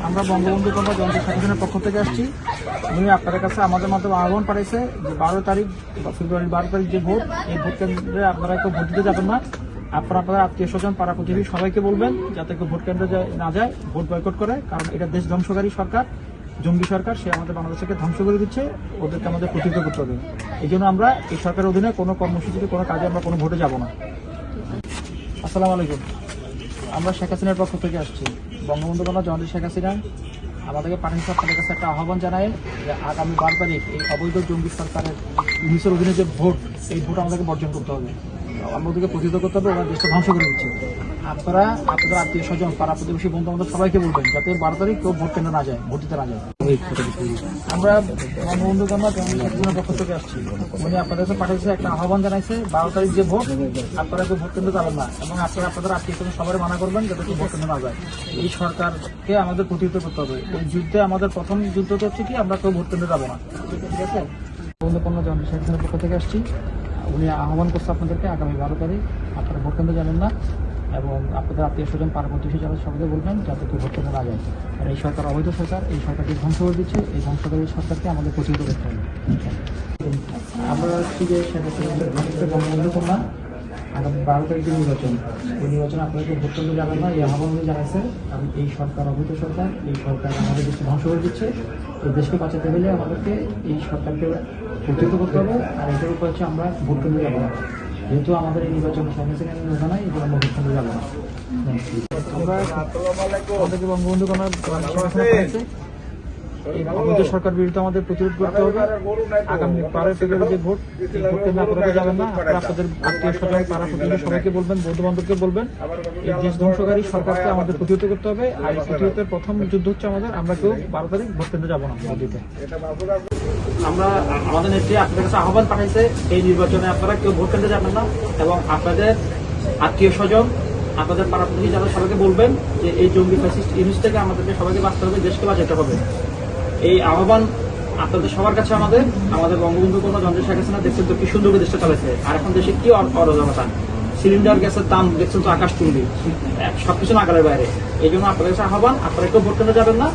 আমরা বঙ্গবন্ধু কন্যা জনতা সংগঠনের পক্ষ থেকে আসছি। উনি আপনাদের কাছে আমাদের মাধ্যমে আহ্বান পাঠাইছে যে 12 তারিখ ফেব্রুয়ারি 12 তারিখ যে ভোট, এই ভোট কেন্দ্রে আপনারা কেউ ভোট দিতে যাবেন না। আপনারা আপনাদের আত্মীয় স্বজন পাড়া প্রতিবেশী সবাইকে বলবেন যাতে কেউ ভোট কেন্দ্রে না যায়, ভোট বয়কট করে। কারণ এটা দেশ ধ্বংসকারী সরকার, জঙ্গি সরকার, সে আমাদের বাংলাদেশকে ধ্বংস করে দিচ্ছে। ওদেরকে আমাদের প্রতিহত করতে হবে। এই জন্য আমরা এই সরকারের অধীনে কোনো কর্মসূচিতে কোনো কাজে আমরা কোনো ভোটে যাব না। আসসালামু আলাইকুম। আমরা শেখ হাসিনার পক্ষ থেকে আসছি। বঙ্গবন্ধু কন্যা জনতা শেখ হাসিনা আমাদেরকে পাঠিয়েছে আপনাদের কাছে একটা আহ্বান জানায় যে আগামী 12 তারিখ এই অবৈধ জঙ্গি সরকারের নিচের অধীনে যে ভোট, এই ভোট আমাদেরকে বর্জন করতে হবে। আমাদেরকে প্রতিহত করতে হবে। ওরা দেশটা ধ্বংস করে দিচ্ছে। আপনারা আপনাদের আত্মীয় স্বজন পাড়া প্রতিবেশী বন্ধু আমাদের সবাইকে বলবেন যাতে 12 তারিখ কেউ ভোট কেন্দ্রে না যায়, ভোট দিতে না যায়। আমরা বঙ্গবন্ধু কন্যা জনতা শেখ হাসিনার পক্ষ থেকে আসছি। উনি আপনাদের কাছে পাঠিয়েছে একটা আহ্বান জানাইছে 12 তারিখ যে ভোট, আপনারা কেউ ভোট কেন্দ্রে যাবেন না এবং আপনারা আপনাদের আত্মীয় স্বজন সবাই মানা করবেন যাতে কেউ ভোট কেন্দ্রে না যায়। এই সরকারকে আমাদের প্রতিহত করতে হবে। এই যুদ্ধে আমাদের প্রথম যুদ্ধ তো হচ্ছে কি আমরা কেউ ভোট কেন্দ্রে যাবো না। ঠিক আছে? বঙ্গবন্ধু কন্যা জনতা শেখ হাসিনার পক্ষ থেকে আসছি। উনি আহ্বান করছে আপনাদেরকে আগামী 12 তারিখ আপনারা ভোট কেন্দ্রে যাবেন না এবং আপনাদের আত্মীয় স্বজন পাড়া প্রতিবেশী যারা সবাইকে বলবেন যাতে কেউ ভোট কেন্দ্রে না যায়। আর এই সরকার অবৈধ সরকার, এই সরকারকে ধ্বংস করে দিচ্ছে। এই ধ্বংসকারী সরকারকে আমাদের প্রতিহত করতে হবে। আমরা হচ্ছি যে বঙ্গবন্ধু কন্যা আগামী 12 তারিখে নির্বাচন, ওই নির্বাচনে আপনাদেরকে ভোট কেন্দ্রে যাবেন না এই আহ্বান জানাইছে। কারণ এই সরকার অবৈধ সরকার, এই সরকার আমাদের দেশকে ধ্বংস করে দিচ্ছে। এই দেশকে বাঁচাতে হলে আমাদেরকে এই সরকারকে প্রতিহত করতে হবে। আর এটার উপর হচ্ছে আমরা ভোট কেন্দ্রে যাবো না। যেহেতু আমাদের এই নির্বাচন সামনে জানাই, এই জন্য আমরা ভোট কেন্দ্রে যাবো না। আমরা আমাদেরকে বঙ্গবন্ধু কন্যা এই অবৈধ সরকার বিরুদ্ধে আমাদের প্রতিরোধ করতে হবে। আগামী 12 ফেব্রুয়ারি যে ভোট, এই ভোট কেন্দ্রে আপনারা যাবেন না। আপনারা আপনাদের আত্মীয় স্বজন পাড়া প্রতিবেশী সবাইকে বলবেন, বন্ধু বান্ধবকে বলবেন এই দেশ ধ্বংসকারী সরকারকে আমাদের প্রতিহত করতে হবে। আর এই প্রতিহতের প্রথম যুদ্ধ হচ্ছে আমরা কেউ 12 তারিখ ভোট কেন্দ্রে যাবো না। আমরা আমাদের নেত্রী আপনাদের কাছে আহ্বান পাঠাইছে এই নির্বাচনে আপনারা কেউ ভোট কেন্দ্রে যাবেন না এবং আপনাদের আত্মীয় স্বজন আপনাদের পাড়া প্রতিবেশী যারা সবাইকে বলবেন যে এই জঙ্গি ফ্যাসিস্ট ইউনিস থেকে আমাদেরকে সবাইকে বাঁচতে হবে, দেশকে বাঁচাতে হবে। এই আহ্বান আপনাদের সবার কাছে আমাদের বঙ্গবন্ধু কন্যা জনতা শেখ হাসিনা দেখছেন তো কি সুন্দর দেশটা চালাইছে। আর এখন দেশে কি অরাজকতা, সিলিন্ডার গ্যাসের দাম দেখছেন তো আকাশ চুম্বি, সবকিছু নাগালের বাইরে। এই জন্য আপনাদের কাছে আহ্বান, আপনারা কেউ ভোট কেন্দ্রে যাবেন না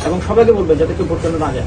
এবং সবাইকে বলবেন যাতে কেউ ভোট কেন্দ্রে না যায়।